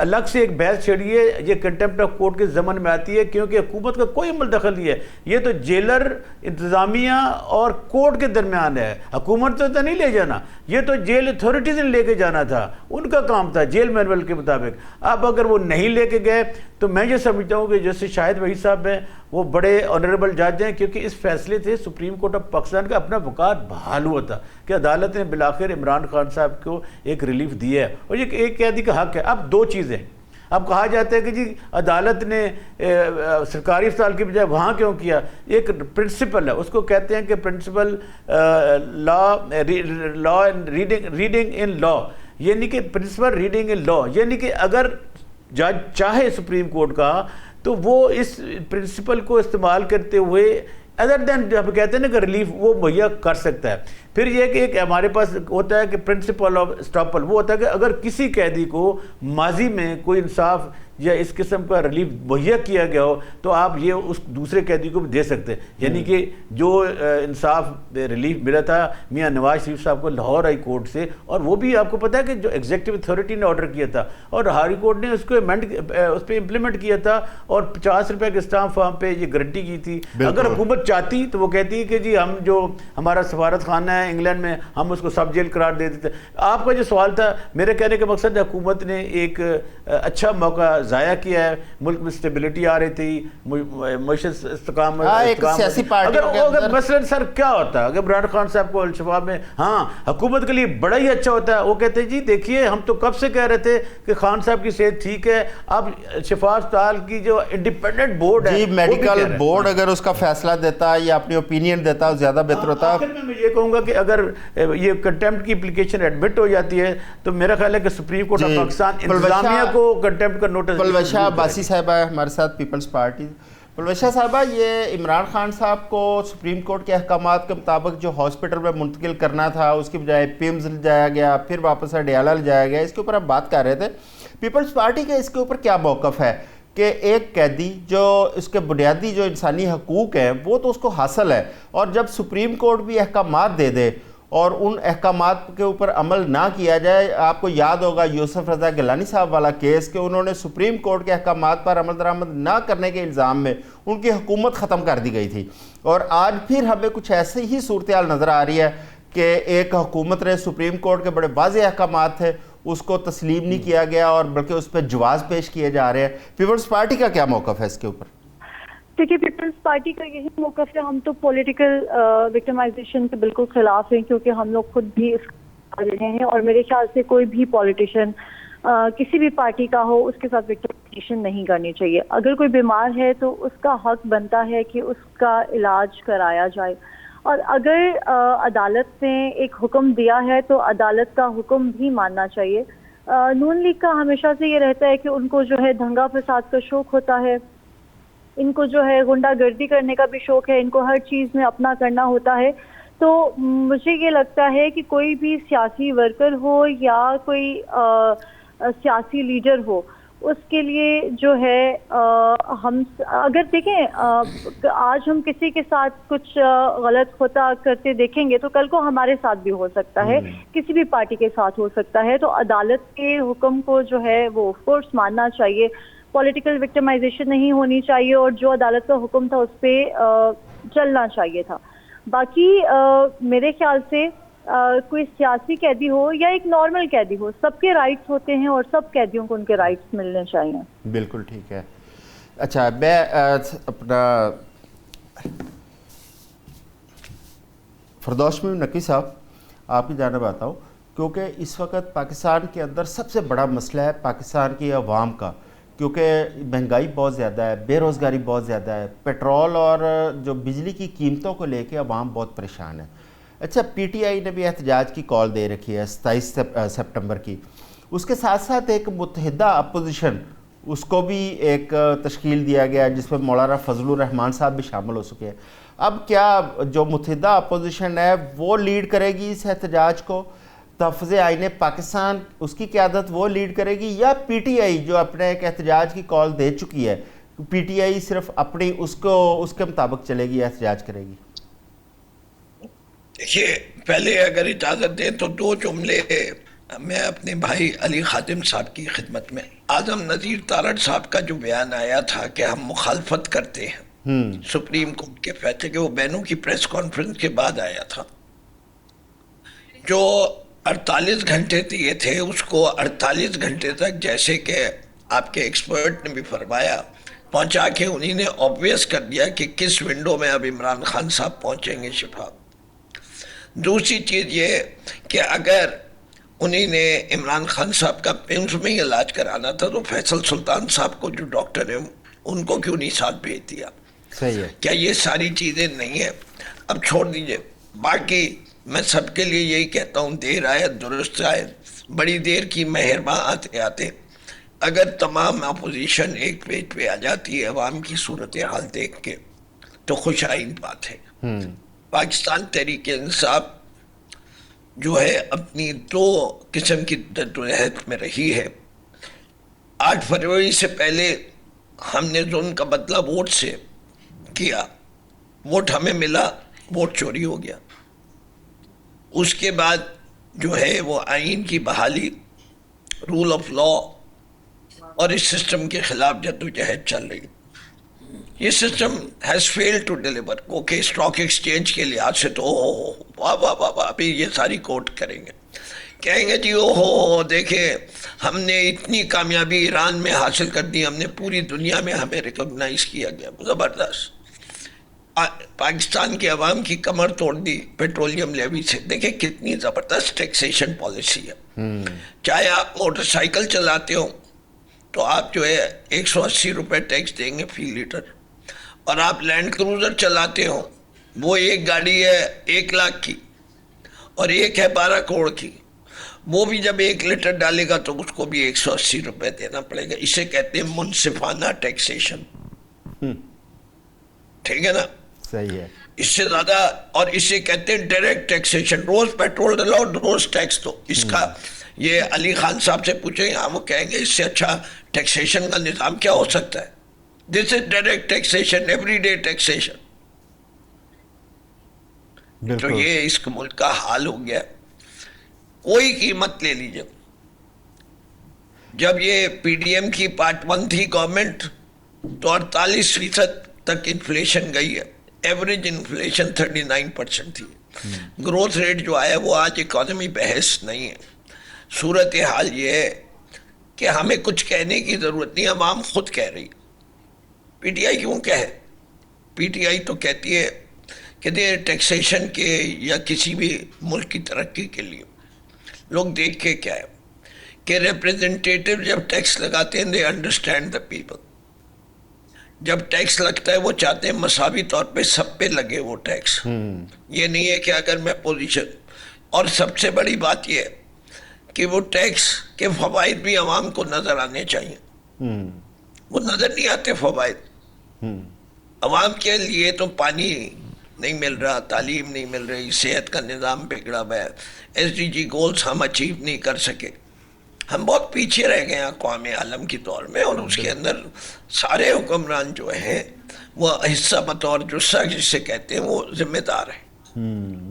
الگ سے ایک بحث چھڑی ہے. یہ کنٹیمپٹ آف کورٹ کے ضمن میں آتی ہے کیونکہ حکومت کا کوئی عمل دخل نہیں ہے. یہ تو جیلر، انتظامیہ اور کورٹ کے درمیان ہے. حکومت تو نہیں لے جانا، یہ تو جیل اتھارٹیز نے لے کے جانا تھا، ان کا کام تھا جیل مینول کے مطابق. اب اگر وہ نہیں لے کے گئے تو میں یہ سمجھتا ہوں کہ جیسے شاہد وحید صاحب ہیں وہ بڑے آنریبل جج ہیں، کیونکہ اس فیصلے سے سپریم کورٹ آف پاکستان کا اپنا وقار بحال ہوا تھا کہ عدالت نے بالآخر عمران خان صاحب کو ایک ریلیف دیا ہے اور یہ ایک قیدی کا حق ہے. اب 2 چیزیں، اب کہا جاتا ہے کہ جی عدالت نے سرکاری اسپتال کی بجائے وہاں کیوں کیا. ایک پرنسپل ہے، اس کو کہتے ہیں کہ پرنسپل لا ریڈنگ ان لا، یعنی کہ پرنسپل ریڈنگ ان لا، یعنی کہ اگر جج چاہے سپریم کورٹ کا تو وہ اس پرنسپل کو استعمال کرتے ہوئے ادر دین جب کہتے ہیں نا کہ ریلیف وہ مہیا کر سکتا ہے. پھر یہ کہ ایک ہمارے پاس ہوتا ہے کہ پرنسپل آف اسٹاپل، وہ ہوتا ہے کہ اگر کسی قیدی کو ماضی میں کوئی انصاف یا اس قسم کا ریلیف مہیا کیا گیا ہو تو آپ یہ اس دوسرے قیدی کو بھی دے سکتے ہیں. یعنی کہ جو انصاف ریلیف ملا تھا میاں نواز شریف صاحب کو لاہور ہائی کورٹ سے، اور وہ بھی آپ کو پتہ ہے کہ جو ایگزیکٹو اتھارٹی نے آرڈر کیا تھا اور ہائی کورٹ نے اس کو اس پہ امپلیمنٹ کیا تھا اور 50 روپے کے اسٹامپ فارم پہ یہ گارنٹی کی تھی. اگر حکومت چاہتی تو وہ کہتی کہ جی ہم جو ہمارا سفارت خانہ ہے انگلینڈ میں ہم اس کو سب جیل قرار دے دیتے. آپ کا جو سوال تھا، میرے کہنے کا مقصد حکومت نے ایک اچھا موقع ضائع کیا ہے. ملک میں اسٹیبلٹی آ رہی تھی, معیشت استقامت. ایک سیاسی پارٹیوں کے اگر اندر مثلاً سر کیا ہوتا ہے اگر عمران خان صاحب کو الشفا میں ہاں حکومت کے لیے بڑا ہی اچھا ہوتا ہے, وہ کہتے ہیں جی دیکھیے ہم تو کب سے کہہ رہے تھے کہ خان صاحب کی صحت ٹھیک ہے, اب شفا اسپتال کی جو انڈیپینڈنٹ بورڈ ہے جی میڈیکل بورڈ اگر اس کا فیصلہ دیتا یا اپنی اوپینین دیتا زیادہ بہتر ہوتا. آخر میں یہ کہوں گا کہ اگر یہ کنٹیمپٹ کی اپلیکیشن ایڈمٹ ہو جاتی ہے تو میرا خیال ہے کہ سپریم کورٹ آف پاکستان انتظامیہ کو کنٹیمپٹ کا نوٹس. پلوشہ عباسی صاحبہ ہمارے ساتھ پیپلز پارٹی. پلوشہ صاحبہ, یہ عمران خان صاحب کو سپریم کورٹ کے احکامات کے مطابق جو ہاسپٹل میں منتقل کرنا تھا اس کی بجائے پیمز لے جایا گیا, پھر واپس اڈیالہ لے جایا گیا, اس کے اوپر ہم بات کر رہے تھے. پیپلز پارٹی کا اس کے اوپر کیا موقف ہے کہ ایک قیدی جو اس کے بنیادی جو انسانی حقوق ہیں وہ تو اس کو حاصل ہے, اور جب سپریم کورٹ بھی احکامات دے دے اور ان احکامات کے اوپر عمل نہ کیا جائے. آپ کو یاد ہوگا یوسف رضا گیلانی صاحب والا کیس کہ انہوں نے سپریم کورٹ کے احکامات پر عمل درآمد نہ کرنے کے الزام میں ان کی حکومت ختم کر دی گئی تھی. اور آج پھر ہمیں کچھ ایسی ہی صورتحال نظر آ رہی ہے کہ ایک حکومت نے سپریم کورٹ کے بڑے واضح احکامات تھے اس کو تسلیم نہیں کیا گیا اور بلکہ اس پہ جواز پیش کیے جا رہے ہیں. پیپلز پارٹی کا کیا موقف ہے اس کے اوپر؟ دیکھیے پیپلز پارٹی کا یہی موقف ہے, ہم تو پولیٹیکل وکٹمائزیشن کے بالکل خلاف ہیں کیونکہ ہم لوگ خود بھی اس رہے ہیں, اور میرے خیال سے کوئی بھی پولیٹیشین کسی بھی پارٹی کا ہو اس کے ساتھ وکٹمائزیشن نہیں کرنی چاہیے. اگر کوئی بیمار ہے تو اس کا حق بنتا ہے کہ اس کا علاج کرایا جائے, اور اگر عدالت نے ایک حکم دیا ہے تو عدالت کا حکم بھی ماننا چاہیے. نون لیگ کا ہمیشہ سے یہ رہتا ہے کہ ان کو جو ہے دنگا فساد کا شوق ہوتا ہے, ان کو جو ہے غنڈہ گردی کرنے کا بھی شوق ہے, ان کو ہر چیز میں اپنا کرنا ہوتا ہے. تو مجھے یہ لگتا ہے کہ کوئی بھی سیاسی ورکر ہو یا کوئی سیاسی لیڈر ہو, اس کے لیے جو ہے ہم اگر دیکھیں آج ہم کسی کے ساتھ کچھ غلط ہوتا کرتے دیکھیں گے تو کل کو ہمارے ساتھ بھی ہو سکتا ہے, کسی بھی پارٹی کے ساتھ ہو سکتا ہے. تو عدالت کے حکم کو جو ہے وہ آف کورس ماننا چاہیے, پولیٹیکل وکٹمائزیشن نہیں ہونی چاہیے, اور جو عدالت کا حکم تھا اس پہ چلنا چاہیے تھا. باقی میرے خیال سے کوئی سیاسی قیدی ہو یا ایک نارمل قیدی ہو, سب کے رائٹس ہوتے ہیں اور سب قیدیوں کو ان کے رائٹس ملنے چاہیے. بالکل ٹھیک ہے. اچھا میں اپنا فردوس نقوی صاحب آپ کی جانب آتا ہوں, کیونکہ اس وقت پاکستان کے اندر سب سے بڑا مسئلہ ہے پاکستان کی عوام کا, کیونکہ مہنگائی بہت زیادہ ہے, بے روزگاری بہت زیادہ ہے, پیٹرول اور جو بجلی کی قیمتوں کو لے کے عوام بہت پریشان ہے. اچھا پی ٹی آئی نے بھی احتجاج کی کال دے رکھی ہے 27 سپٹمبر کی, اس کے ساتھ ساتھ ایک متحدہ اپوزیشن اس کو بھی ایک تشکیل دیا گیا جس میں مولانا فضل الرحمان صاحب بھی شامل ہو چکے ہیں. اب کیا جو متحدہ اپوزیشن ہے وہ لیڈ کرے گی اس احتجاج کو, تحفظ آئین پاکستان اس کی قیادت وہ لیڈ کرے گی, یا پی ٹی آئی جو اپنے ایک احتجاج کی کال دے چکی ہے, پی ٹی آئی صرف اپنی اس کے مطابق چلے گی, احتجاج کرے گی؟ دیکھیے پہلے اگر اجازت دیں تو دو جملے میں اپنے بھائی علی خادم صاحب کی خدمت میں. اعظم نذیر تارڑ صاحب کا جو بیان آیا تھا کہ ہم مخالفت کرتے ہیں سپریم کورٹ کے فیصلے کے, وہ بینوں کی پریس کانفرنس کے بعد آیا تھا. جو 48 گھنٹے دیے تھے اس کو 48 گھنٹے تک, جیسے کہ آپ کے ایکسپرٹ نے بھی فرمایا, پہنچا کے انہی نے آبویس کر دیا کہ کس ونڈو میں اب عمران خان صاحب پہنچیں گے شفا. دوسری چیز یہ کہ اگر انہی نے عمران خان صاحب کا پیمز میں علاج کرانا تھا تو فیصل سلطان صاحب کو جو ڈاکٹر ہیں ان کو کیوں نہیں ساتھ بھیج دیا؟ صحیح ہے. کیا یہ ساری چیزیں نہیں ہیں؟ اب چھوڑ دیجئے. باقی میں سب کے لیے یہی کہتا ہوں, دیر آئے درست آئے, بڑی دیر کی مہرباں آتے آتے. اگر تمام اپوزیشن ایک پیج پہ آ جاتی ہے عوام کی صورتحال دیکھ کے تو خوش آئند بات ہے. پاکستان تحریک انصاف جو ہے اپنی دو قسم کی جدوجہد میں رہی ہے. 8 فروری سے پہلے ہم نے ظلم کا بدلہ ووٹ سے کیا, ووٹ ہمیں ملا, ووٹ چوری ہو گیا. اس کے بعد جو ہے وہ آئین کی بحالی, رول آف لا اور اس سسٹم کے خلاف جدوجہد چل رہی. یہ system has fail to deliver. Okay stock exchange کے لحاظ سے تو واہ واہ واہ واہ ابھی یہ ساری کوٹ کریں گے, کہیں گے جی او ہو دیکھیں ہم نے اتنی کامیابی ایران میں حاصل کر دی, ہم نے پوری دنیا میں ہمیں ریکگنائز کیا گیا, زبردست. پاکستان کی عوام کی کمر توڑ دی پیٹرولیم لیوی سے. دیکھیں کتنی زبردست ٹیکسیشن پالیسی ہے. چاہے آپ موٹر سائیکل چلاتے ہو تو آپ جو ہے 180 روپے ٹیکس دیں گے فی لیٹر, اور آپ لینڈ کروزر چلاتے ہو وہ ایک گاڑی ہے 1 لاکھ کی اور ایک ہے 12 کروڑ کی, وہ بھی جب 1 لیٹر ڈالے گا تو اس کو بھی 180 روپے دینا پڑے گا. اسے کہتے ہیں منصفانہ ٹیکسیشن. ٹھیک ہے نا, صحیح ہے. اس سے زیادہ, اور اسے کہتے ہیں ڈائریکٹ ٹیکسیشن. روز پیٹرول ڈلاؤ روز ٹیکس دو. اس کا یہ علی خان صاحب سے پوچھیں گے, وہ کہیں گے اس سے اچھا ٹیکسیشن کا نظام کیا ہو سکتا ہے. This is direct taxation, every day taxation. تو یہ اس ملک کا حال ہو گیا. کوئی قیمت لے لیجیے, جب یہ پی ڈی ایم کی پارٹ 1 تھی گورنمنٹ تو 48% تک انفلیشن گئی ہے. ایوریج انفلیشن 39% تھی. گروتھ ریٹ جو آیا وہ آج اکانومی بحث نہیں ہے. صورتحال یہ ہے کہ ہمیں کچھ کہنے کی ضرورت نہیں, عوام خود کہہ رہی. پی ٹی آئی کیوں کہے؟ پی ٹی آئی تو کہتی ہے کہ ٹیکسیشن کے یا کسی بھی ملک کی ترقی کے لیے لوگ دیکھ کے کیا ہے کہ ریپریزنٹیٹیو جب ٹیکس لگاتے ہیں دے انڈرسٹینڈ دا پیپل. جب ٹیکس لگتا ہے وہ چاہتے ہیں مساوی طور پہ سب پہ لگے وہ ٹیکس. یہ نہیں ہے کہ اگر میں پوزیشن, اور سب سے بڑی بات یہ ہے کہ وہ ٹیکس کے فوائد بھی عوام کو نظر آنے چاہیے. وہ نظر نہیں آتے فوائد. عوام کے لیے تو پانی نہیں مل رہا, تعلیم نہیں مل رہی, صحت کا نظام بگڑا ہوا ہے, ایس ڈی جی گولز ہم اچیو نہیں کر سکے. ہم بہت پیچھے رہ گئے ہیں اقوام عالم کی دور میں, اور اس کے اندر سارے حکمران جو ہیں وہ حصہ بطور جسہ جسے کہتے ہیں وہ ذمہ دار ہیں.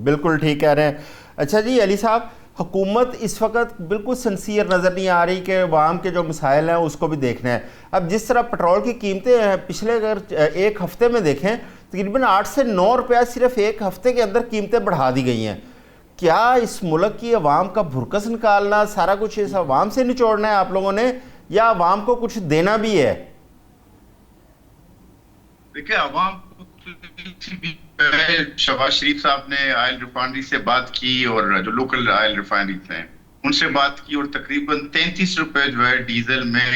بالکل ٹھیک کہہ رہے ہیں. اچھا جی علی صاحب, حکومت اس وقت بالکل سنسیئر نظر نہیں آ رہی کہ عوام کے جو مسائل ہیں اس کو بھی دیکھنا ہے. اب جس طرح پٹرول کی قیمتیں پچھلے اگر 1 ہفتے میں دیکھیں تقریباً 8 سے 9 روپیہ صرف 1 ہفتے کے اندر قیمتیں بڑھا دی گئی ہیں. کیا اس ملک کی عوام کا بھرکس نکالنا, سارا کچھ اس عوام سے نچوڑنا ہے آپ لوگوں نے, یا عوام کو کچھ دینا بھی ہے؟ دیکھیں عوام کو شہباز شریف صاحب نے آئل ریفائنری سے بات کی اور جو لوکل آئل ریفائنریز ہیں ان سے بات کی, اور تقریباً 33 روپے جو ہے ڈیزل میں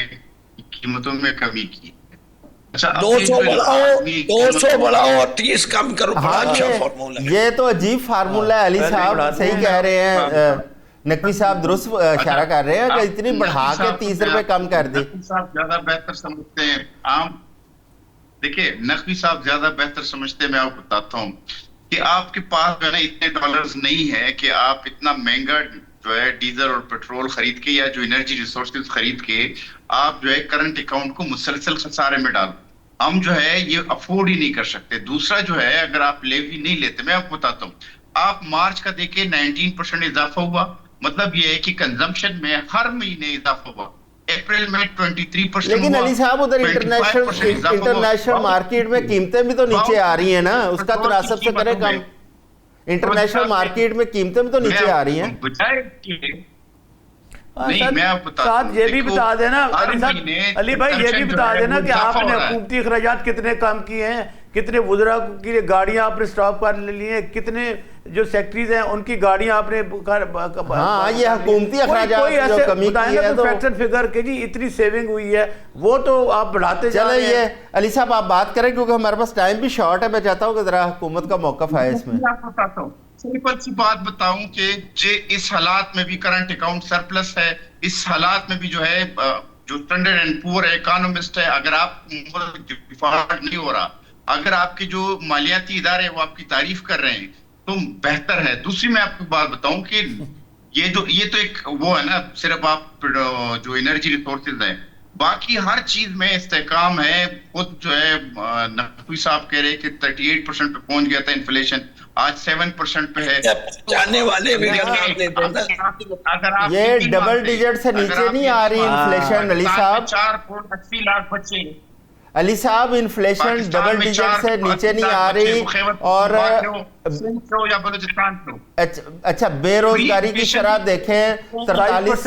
قیمتوں میں کمی کی. 200 بڑھاؤ اور 30 کم کرو. اچھا فارمولا, یہ تو عجیب فارمولہ ہے علی صاحب, صحیح کہہ رہے ہیں. نقوی صاحب درست اشارہ کر رہے ہیں کہ اتنی بڑھا کے 30 روپے کم کر دی. نقوی صاحب زیادہ بہتر سمجھتے ہیں عام. دیکھیں نقوی صاحب زیادہ بہتر سمجھتے ہیں, میں آپ کو بتاتا ہوں کہ آپ کے پاس جو ہے نا اتنے ڈالرز نہیں ہے کہ آپ اتنا مہنگا جو ہے ڈیزل اور پیٹرول خرید کے یا جو انرجی ریسورسز خرید کے آپ جو ہے کرنٹ اکاؤنٹ کو مسلسل خسارے میں ڈال. ہم جو ہے یہ افورڈ ہی نہیں کر سکتے. دوسرا جو ہے اگر آپ لیوی نہیں لیتے, میں آپ کو بتاتا ہوں, آپ مارچ کا دیکھیں 19% اضافہ ہوا, مطلب یہ ہے کہ کنزمپشن میں ہر مہینے اضافہ ہوا. اپریل میں 23%. لیکن علی صاحب ادھر انٹرنیشنل مارکیٹ میں قیمتیں بھی تو نیچے آ رہی ہیں نا, اس کا تناسب سے کریں کم. انٹرنیشنل مارکیٹ میں قیمتیں بھی تو نیچے آ رہی ہیں. ساتھ یہ بھی بتا دینا علی بھائی, یہ بھی بتا دینا کہ آپ نے حکومتی اخراجات کتنے کام کیے ہیں, کتنے وزراء کی گاڑیاں آپ نے سٹاپ کر لی ہیں, کتنے جو سیکٹریز ہیں ان کی گاڑیاں آپ نے. ہاں یہ حکومتی اخراجات جو کمی کی ہے تو فیکٹر فگر کہ جی اتنی سیونگ ہوئی ہے وہ تو آپ بڑھاتے جا رہے ہیں. چلیں یہ علی صاحب آپ بات کریں کیونکہ ہمارے پاس ٹائم بھی شارٹ ہے. میں چاہتا ہوں کہ ذرا حکومت کا موقف ہے اس میں. سمپل سی بات بتاؤں کہ اس حالات میں بھی کرنٹ اکاؤنٹ سرپلس ہے. اس حالات میں بھی جو ہے جو اسٹینڈرڈ اینڈ پور ہے, اکانومسٹ ہے, اگر آپ ڈیفالٹ نہیں ہو رہا, اگر آپ کے جو مالیاتی ادارے وہ آپ کی تعریف کر رہے ہیں تو بہتر ہے. دوسری میں آپ کو بات بتاؤں کہ یہ تو ایک وہ ہے نا, صرف آپ جو انرجی ریسورسز ہیں, باقی ہر چیز میں استحکام ہے. خود جو ہے نقوی صاحب کہہ رہے کہ 38% پہ پہنچ گیا تھا انفلیشن, آج 7% پہ ہے. جانے والے بھی یہ ڈبل ڈیجٹ سے نیچے نہیں آ رہی انفلیشن علی صاحب. 4.80 لاکھ بچے علی صاحب انفلیشن ڈبل ڈیجٹ سے نیچے نہیں آ رہی, اور اچھا بے روزگاری کی شرح دیکھیں 43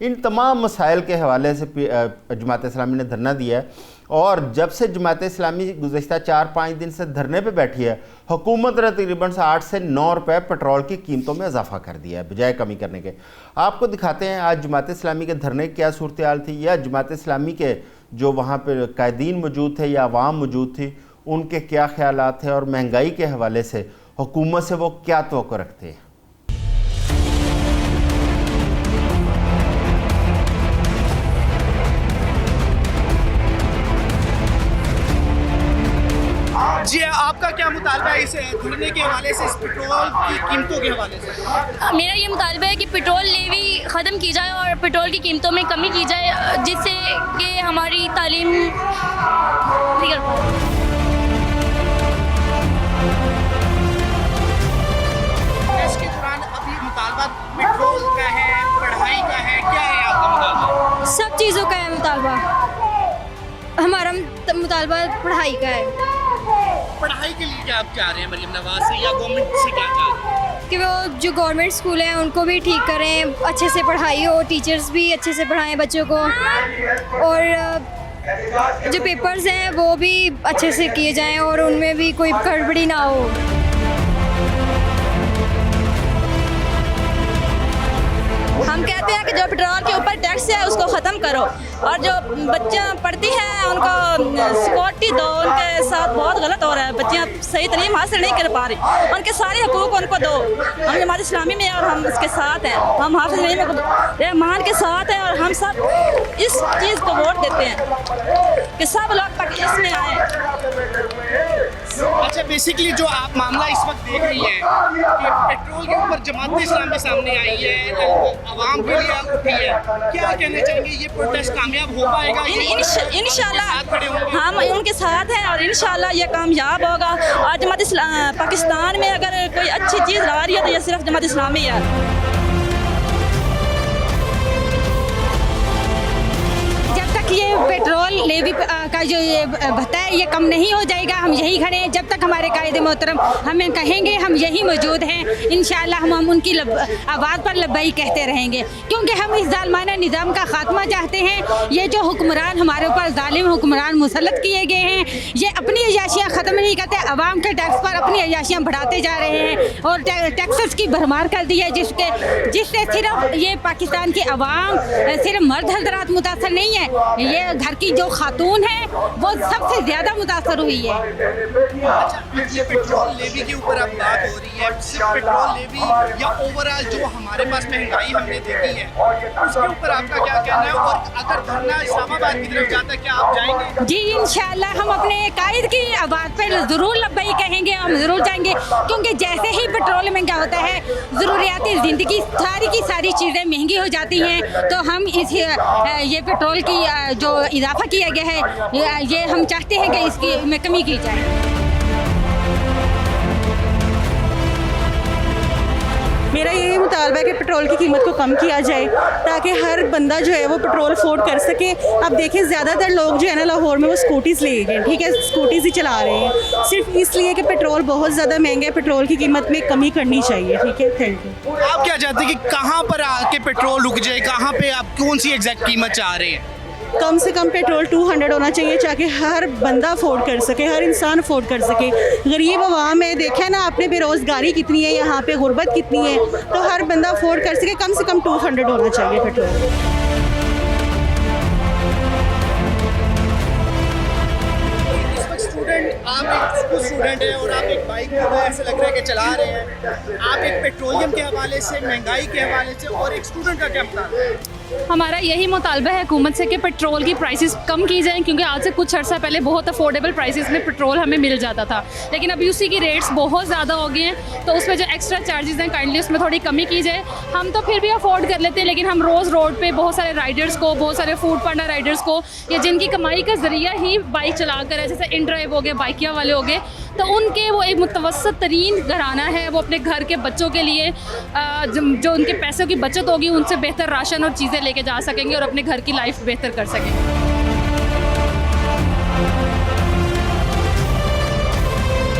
ان تمام مسائل کے حوالے سے جماعت اسلامی نے دھرنا دیا ہے، اور جب سے جماعت اسلامی گزشتہ 4-5 دن سے دھرنے پہ بیٹھی ہے، حکومت نے تقریباً 8 سے 9 روپے پیٹرول کی قیمتوں میں اضافہ کر دیا ہے بجائے کمی کرنے کے۔ آپ کو دکھاتے ہیں آج جماعت اسلامی کے دھرنے کی کیا صورتحال تھی، یا جماعت اسلامی کے جو وہاں پہ قائدین موجود تھے یا عوام موجود تھی ان کے کیا خیالات تھے، اور مہنگائی کے حوالے سے حکومت سے وہ کیا توقع رکھتے ہیں۔ جی آپ کا کیا مطالبہ ہے اس دھرنے کے حوالے سے، اس پیٹرول کی قیمتوں کے حوالے سے؟ میرا یہ مطالبہ ہے کہ پیٹرول لیوی ختم کی جائے اور پیٹرول کی قیمتوں میں کمی کی جائے، جس سے کہ ہماری تعلیم اس کے دوران ابھی مطالبہ پیٹرول کا ہے، پڑھائی کا ہے، کیا ہے آپ کا مطالبہ؟ سب چیزوں کا ہے مطالبہ۔ ہمارا مطالبہ پڑھائی کا ہے۔ پڑھائی کے لیے کیا آپ چاہ رہے ہیں مریم نواز سے، یا گورنمنٹ سے کیا چاہ رہے ہیں؟ کہ وہ جو گورنمنٹ اسکول ہیں ان کو بھی ٹھیک کریں، اچھے سے پڑھائی ہو، ٹیچرز بھی اچھے سے پڑھائیں بچوں کو، اور جو پیپرز ہیں وہ بھی اچھے سے کیے جائیں اور ان میں بھی کوئی گڑبڑی نہ ہو۔ ہم کہتے ہیں کہ جو پیٹرول کے اوپر ٹیکس ہے اس کو ختم کرو، اور جو بچیاں پڑھتی ہیں ان کو سیکورٹی دو، ان کے ساتھ بہت غلط ہو رہا ہے، بچیاں صحیح تعلیم حاصل نہیں کر پا رہی، ان کے سارے حقوق ان کو دو۔ ہم جماعت اسلامی میں اور ہم اس کے ساتھ ہیں، ہم حافظ رحمان کے ساتھ ہیں، اور ہم سب اس چیز کو ووٹ دیتے ہیں کہ سب لوگ اس میں آئیں۔ اچھا، بیسکلی جو آپ معاملہ اس وقت دیکھ رہی ہیں کہ پیٹرول کے اوپر جماعت اسلامی سامنے آئی ہے، عوام کے لیے آپ اٹھی ہے، کیا کہنا چاہیں گے یہ پروٹیسٹ کامیاب ہو پائے گا؟ انشاءاللہ ہم ان کے ساتھ ہیں اور انشاءاللہ یہ کامیاب ہوگا، اور جماعت پاکستان میں اگر کوئی اچھی چیز لا رہی ہے تو یہ صرف جماعت اسلامی ہے۔ یہ پیٹرول لیوی کا جو یہ بھتا ہے یہ کم نہیں ہو جائے گا، ہم یہی کھڑے ہیں جب تک ہمارے قائد محترم ہمیں کہیں گے، ہم یہی موجود ہیں۔ انشاءاللہ ہم ان کی آواز پر لبیک کہتے رہیں گے، کیونکہ ہم اس ظالمانہ نظام کا خاتمہ چاہتے ہیں۔ یہ جو حکمران ہمارے اوپر ظالم حکمران مسلط کیے گئے ہیں، یہ اپنی عیاشیاں ختم نہیں کرتے، عوام کے ٹیکس پر اپنی عیاشیاں بڑھاتے جا رہے ہیں اور ٹیکسز کی بھرمار کر دی ہے، جس سے صرف یہ پاکستان کی عوام، صرف مرد حضرات متاثر نہیں ہے، یہ گھر کی جو خاتون ہے وہ سب سے زیادہ متاثر ہوئی ہے۔ اچھا، یہ پیٹرول لیوی کے اوپر اب بات ہو رہی ہے، صرف پیٹرول لیوی یا اوورآل جو ہمارے پاس مہنگائی ہم نے دیکھی ہے اس کے اوپر آپ کا کیا کہنا ہے؟ اور اگر دھرنا اسلام آباد کی طرف جاتا ہے کیا آپ جائیں گے؟ جی انشاءاللہ ہم اپنے قائد کی آواز پر ضرور لبیک کہیں گے، ہم ضرور جائیں گے، کیونکہ جیسے ہی پیٹرول مہنگا ہوتا ہے، ضروریاتی زندگی ساری کی ساری چیزیں مہنگی ہو جاتی ہیں، تو ہم یہ پیٹرول کی جو اضافہ کیا گیا ہے یہ ہم چاہتے ہیں کہ اس کی میں کمی کی جائے۔ میرا یہی مطالبہ ہے کہ پیٹرول کی قیمت کو کم کیا جائے تاکہ ہر بندہ جو ہے وہ پیٹرول افورڈ کر سکے۔ اب دیکھیں زیادہ تر لوگ جو ہے نا لاہور میں وہ اسکوٹیز لے گئے، ٹھیک ہے، اسکوٹیز ہی چلا رہے ہیں صرف اس لیے کہ پیٹرول بہت زیادہ مہنگا ہے، پیٹرول کی قیمت میں کمی کرنی چاہیے، ٹھیک ہے، تھینک یو۔ آپ کیا چاہتے ہیں کہ کہاں پر آ کے پیٹرول رک جائے، کہاں پہ آپ کون سی ایگزیکٹ قیمت چاہ رہے ہیں؟ کم سے کم پیٹرول 200 ہونا چاہیے تاکہ ہر بندہ افورڈ کر سکے، ہر انسان افورڈ کر سکے۔ غریب عوام ہے، دیکھیں نا آپ نے بے روزگاری کتنی ہے، یہاں پہ غربت کتنی ہے، تو ہر بندہ افورڈ کر سکے، کم سے کم 200 ہونا چاہیے پیٹرول۔ آپ ایک اسکول اسٹوڈنٹ ہیں اور آپ ایک بائک کو ایسے لگ رہا ہے کہ چلا رہے ہیں، آپ ایک پیٹرولیم کے حوالے سے، مہنگائی کے حوالے سے، اور ایک اسٹوڈنٹ کا کیا مطالبہ ہے؟ ہمارا یہی مطالبہ ہے حکومت سے کہ پیٹرول کی پرائسز کم کی جائیں، کیونکہ آج سے کچھ عرصہ پہلے بہت افورڈیبل پرائسز میں پیٹرول ہمیں مل جاتا تھا، لیکن ابھی اسی کی ریٹس بہت زیادہ ہو گئے ہیں، تو اس میں جو ایکسٹرا چارجز ہیں کائنڈلی اس میں تھوڑی کمی کی جائے۔ ہم تو پھر بھی افورڈ کر لیتے ہیں، لیکن ہم روز روڈ پہ بہت سارے رائڈرز کو، بہت سارے فوڈ پانڈا رائڈرز کو، یا جن کی کمائی کا ذریعہ ہی بائک چلا کر ہے، جیسے ان ڈرائیو ہو گئے، بائکیا والے ہو گئے، تو ان کے وہ ایک متوسط ترین گھرانہ ہے، وہ اپنے گھر کے بچوں کے لیے جو ان کے پیسوں کی بچت ہوگی ان سے بہتر راشن اور چیزیں لے کے جا سکیں گے اور اپنے گھر کی لائف بہتر کر سکیں گے۔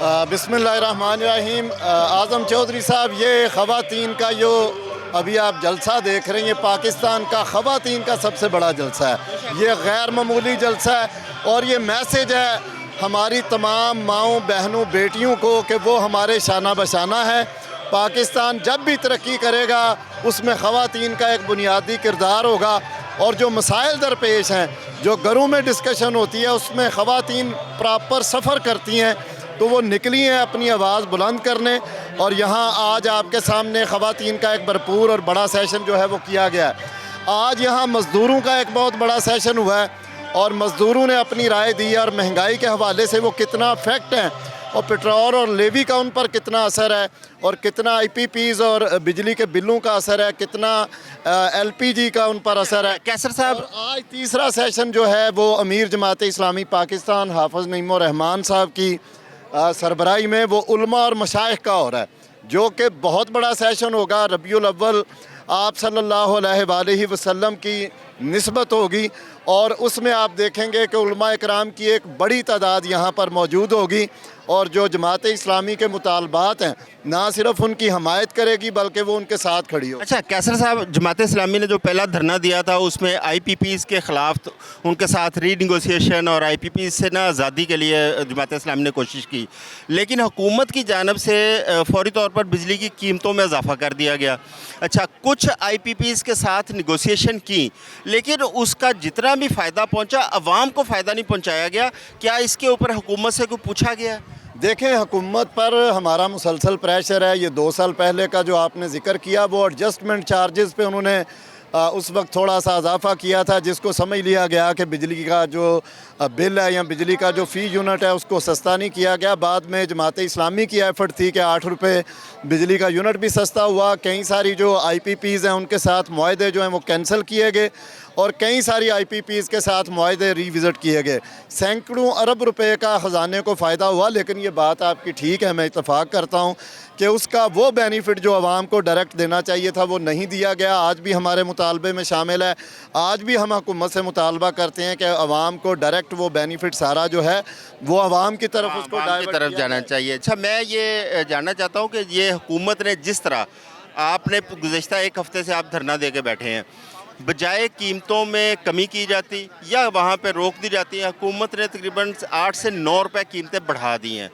بسم اللہ الرحمن الرحیم. اعظم چودھری صاحب, یہ خواتین کا جو ابھی آپ جلسہ دیکھ رہے ہیں یہ پاکستان کا خواتین کا سب سے بڑا جلسہ ہے. یہ غیر معمولی جلسہ ہے اور یہ میسیج ہے ہماری تمام ماؤں بہنوں بیٹیوں کو کہ وہ ہمارے شانہ بشانہ ہے. پاکستان جب بھی ترقی کرے گا اس میں خواتین کا ایک بنیادی کردار ہوگا, اور جو مسائل درپیش ہیں جو گھروں میں ڈسکشن ہوتی ہے اس میں خواتین پراپر سفر کرتی ہیں, تو وہ نکلی ہیں اپنی آواز بلند کرنے. اور یہاں آج آپ کے سامنے خواتین کا ایک بھرپور اور بڑا سیشن جو ہے وہ کیا گیا ہے. آج یہاں مزدوروں کا ایک بہت بڑا سیشن ہوا ہے اور مزدوروں نے اپنی رائے دی ہے, اور مہنگائی کے حوالے سے وہ کتنا افیکٹ ہیں اور پیٹرول اور لیوی کا ان پر کتنا اثر ہے, اور کتنا آئی پی پیز اور بجلی کے بلوں کا اثر ہے, کتنا ایل پی جی کا ان پر اثر ہے. کیسر صاحب, آج تیسرا سیشن جو ہے وہ امیر جماعت اسلامی پاکستان حافظ نعیم الرحمان صاحب کی سربراہی میں وہ علماء اور مشائخ کا ہو رہا ہے, جو کہ بہت بڑا سیشن ہوگا. ربیع الاول آپ صلی اللہ علیہ وآلہ وسلم کی نسبت ہوگی, اور اس میں آپ دیکھیں گے کہ علماء اکرام کی ایک بڑی تعداد یہاں پر موجود ہوگی, اور جو جماعت اسلامی کے مطالبات ہیں نہ صرف ان کی حمایت کرے گی بلکہ وہ ان کے ساتھ کھڑی ہو. اچھا کیسر صاحب, جماعت اسلامی نے جو پہلا دھرنا دیا تھا اس میں آئی پی پیز کے خلاف ان کے ساتھ ری نیگوسیشن اور آئی پی پیز سے نا آزادی کے لیے جماعت اسلامی نے کوشش کی, لیکن حکومت کی جانب سے فوری طور پر بجلی کی قیمتوں میں اضافہ کر دیا گیا. اچھا, کچھ آئی پی پیز کے ساتھ نیگوسیشن کی, لیکن اس کا جتنا بھی فائدہ پہنچا عوام کو فائدہ نہیں پہنچایا گیا. کیا اس کے اوپر حکومت سے کوئی پوچھا گیا؟ دیکھیں, حکومت پر ہمارا مسلسل پریشر ہے. یہ 2 سال پہلے کا جو آپ نے ذکر کیا وہ ایڈجسٹمنٹ چارجز پہ انہوں نے اس وقت تھوڑا سا اضافہ کیا تھا, جس کو سمجھ لیا گیا کہ بجلی کا جو بل ہے یا بجلی کا جو فی یونٹ ہے اس کو سستا نہیں کیا گیا. بعد میں جماعت اسلامی کی ایفرٹ تھی کہ 8 روپے بجلی کا یونٹ بھی سستا ہوا. کئی ساری جو آئی پی پیز ہیں ان کے ساتھ معاہدے جو ہیں وہ کینسل کیے گئے, اور کئی ساری آئی پی پیز کے ساتھ معاہدے ری وزٹ کیے گئے. سینکڑوں ارب روپے کا خزانے کو فائدہ ہوا, لیکن یہ بات آپ کی ٹھیک ہے, میں اتفاق کرتا ہوں کہ اس کا وہ بینیفٹ جو عوام کو ڈائریکٹ دینا چاہیے تھا وہ نہیں دیا گیا. آج بھی ہمارے مطالبے میں شامل ہے, آج بھی ہم حکومت سے مطالبہ کرتے ہیں کہ عوام کو ڈائریکٹ وہ بینیفٹ سارا جو ہے وہ عوام کی طرف اس کو طرف جانا چاہیے. اچھا, میں یہ جاننا چاہتا ہوں کہ یہ حکومت نے جس طرح آپ نے گزشتہ 1 ہفتے سے آپ دھرنا دے کے بیٹھے ہیں, بجائے قیمتوں میں کمی کی جاتی یا وہاں پہ روک دی جاتی ہے, حکومت نے تقریباً 8 سے 9 روپے قیمتیں بڑھا دی ہیں.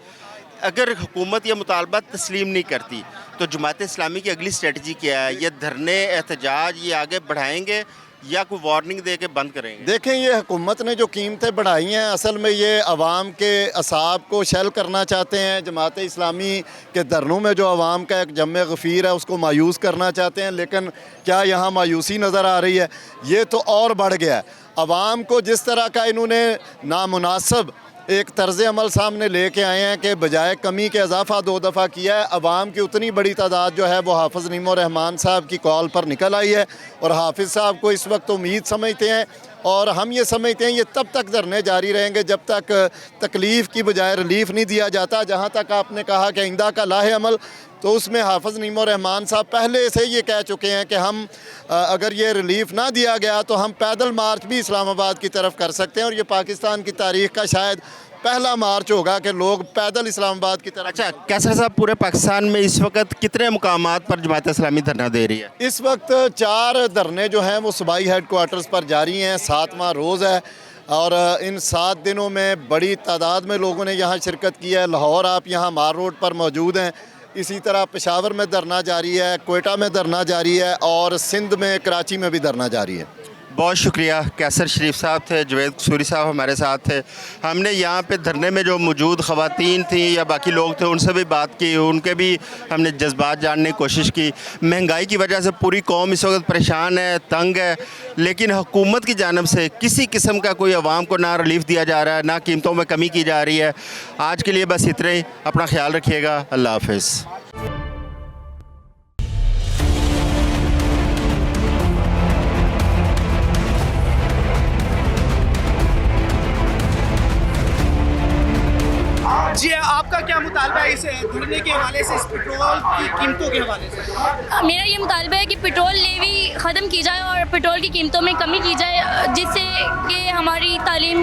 اگر حکومت یہ مطالبات تسلیم نہیں کرتی تو جماعت اسلامی کی اگلی اسٹریٹجی کیا ہے؟ یہ دھرنے احتجاج یہ آگے بڑھائیں گے یا کوئی وارننگ دے کے بند کریں گے؟ دیکھیں, یہ حکومت نے جو قیمتیں بڑھائی ہیں اصل میں یہ عوام کے اعصاب کو شیل کرنا چاہتے ہیں. جماعت اسلامی کے دھرنوں میں جو عوام کا ایک جمع غفیر ہے اس کو مایوس کرنا چاہتے ہیں, لیکن کیا یہاں مایوسی نظر آ رہی ہے؟ یہ تو اور بڑھ گیا ہے. عوام کو جس طرح کا انہوں نے نامناسب ایک طرز عمل سامنے لے کے آئے ہیں کہ بجائے کمی کے اضافہ 2 دفعہ کیا ہے, عوام کی اتنی بڑی تعداد جو ہے وہ حافظ نعیم الرحمان صاحب کی کال پر نکل آئی ہے, اور حافظ صاحب کو اس وقت امید سمجھتے ہیں, اور ہم یہ سمجھتے ہیں یہ تب تک دھرنے جاری رہیں گے جب تک تکلیف کی بجائے ریلیف نہیں دیا جاتا. جہاں تک آپ نے کہا کہ آئندہ کا لاہ عمل, تو اس میں حافظ نعیم الرحمان صاحب پہلے سے یہ کہہ چکے ہیں کہ ہم اگر یہ ریلیف نہ دیا گیا تو ہم پیدل مارچ بھی اسلام آباد کی طرف کر سکتے ہیں, اور یہ پاکستان کی تاریخ کا شاید پہلا مارچ ہوگا کہ لوگ پیدل اسلام آباد کی طرف. اچھا کیسر صاحب, پورے پاکستان میں اس وقت کتنے مقامات پر جماعت اسلامی دھرنا دے رہی ہے؟ اس وقت 4 دھرنے جو ہیں وہ صوبائی ہیڈ کوارٹرز پر جاری ہیں. 7واں روز ہے, اور ان 7 دنوں میں بڑی تعداد میں لوگوں نے یہاں شرکت کی ہے. لاہور آپ یہاں مار روڈ پر موجود ہیں, اسی طرح پشاور میں دھرنا جاری ہے, کوئٹہ میں دھرنا جاری ہے, اور سندھ میں کراچی میں بھی دھرنا جاری ہے. بہت شکریہ. کیسر شریف صاحب تھے, جوید قصوری صاحب ہمارے ساتھ تھے. ہم نے یہاں پہ دھرنے میں جو موجود خواتین تھیں یا باقی لوگ تھے ان سے بھی بات کی, ان کے بھی ہم نے جذبات جاننے کی کوشش کی. مہنگائی کی وجہ سے پوری قوم اس وقت پریشان ہے, تنگ ہے, لیکن حکومت کی جانب سے کسی قسم کا کوئی عوام کو نہ ریلیف دیا جا رہا ہے, نہ قیمتوں میں کمی کی جا رہی ہے. آج کے لیے بس اتنا ہی. اپنا خیال رکھیے گا. اللہ حافظ. جی, آپ کا کیا مطالبہ ہے اس دھرنے کے حوالے سے, اس پیٹرول کی قیمتوں کے حوالے سے؟ میرا یہ مطالبہ ہے کہ پیٹرول لیوی ختم کی جائے اور پیٹرول کی قیمتوں میں کمی کی جائے, جس سے کہ ہماری تعلیم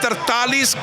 43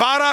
12